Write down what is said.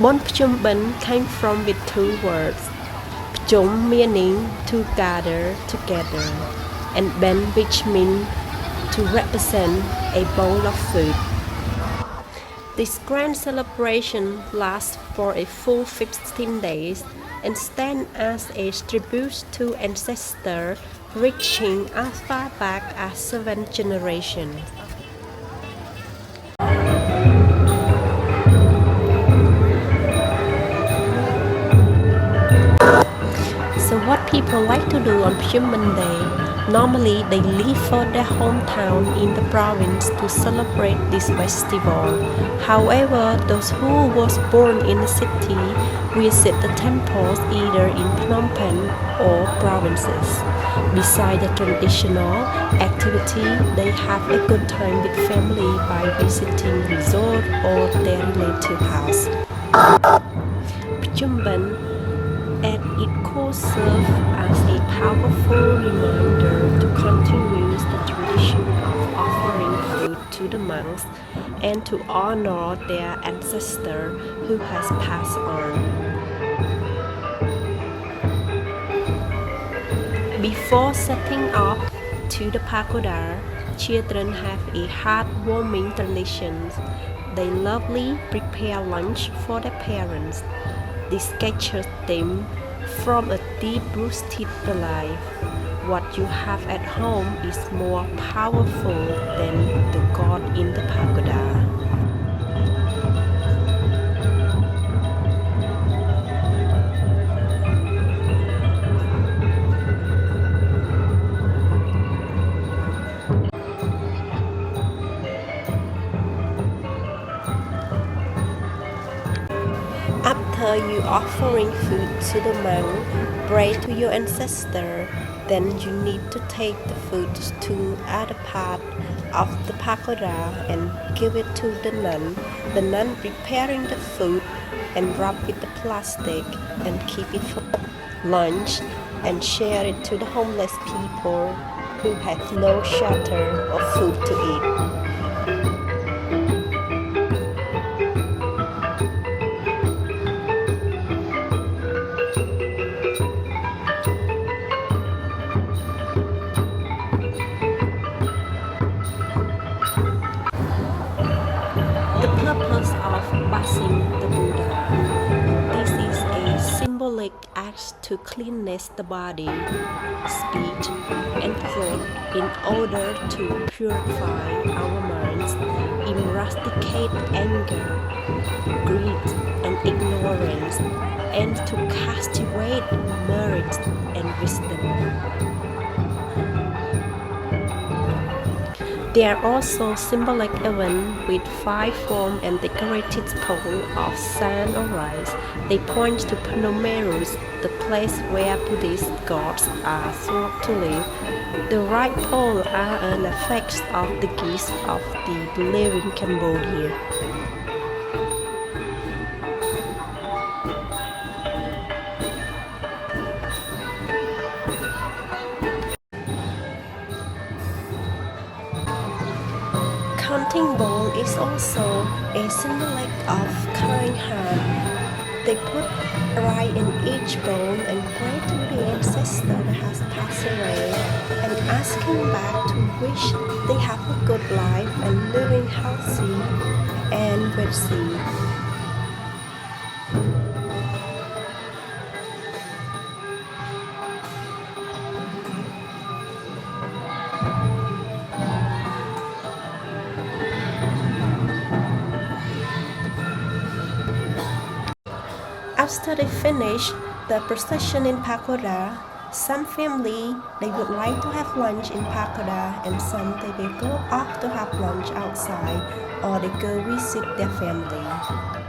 Bon Pchum Ben came from with two words, Pchum meaning to gather together, and Ben which means to represent a bowl of food. This grand celebration lasts for a full 15 days and stands as a tribute to ancestors reaching as far back as 7 generations. So what people like to do on Pchum Ben Day? Normally they leave for their hometown in the province to celebrate this festival. However, those who was born in the city visit the temples either in Phnom Penh or provinces. Besides the traditional activity, they have a good time with family by visiting resort or their relative house. Pchum Ben and it could serve as a powerful reminder to continue the tradition of offering food to the monks and to honor their ancestor who has passed on. Before setting off to the pagoda, children have a heartwarming tradition. They lovingly prepare lunch for their parents. This captures them from a deep-rooted belief. What you have at home is more powerful than the God in the pagoda. After you offering food to the monk, pray to your ancestor, then you need to take the food to other part of the pagoda and give it to the nun. The nun preparing the food and wrap with the plastic and keep it for lunch and share it to the homeless people who have no shelter or food to eat. The purpose of bathing the Buddha. This is a symbolic act to cleanse the body, speech, and thought in order to purify our minds, eradicate anger, greed, and ignorance, and to cultivate merit and wisdom. There are also symbolic events with 5 formed and decorated poles of sand or rice. They point to Phnom Penh, the place where Buddhist gods are thought to live. The right poles are an effect of the gifts of the believing Cambodia. Counting bowl is also a symbolic of kind heart. They put rice in each bowl and pray to the ancestor that has passed away and ask him back to wish they have a good life and living healthy and wealthy. After they finish the procession in Pagoda, some family they would like to have lunch in Pagoda and some they will go off to have lunch outside or they go visit their family.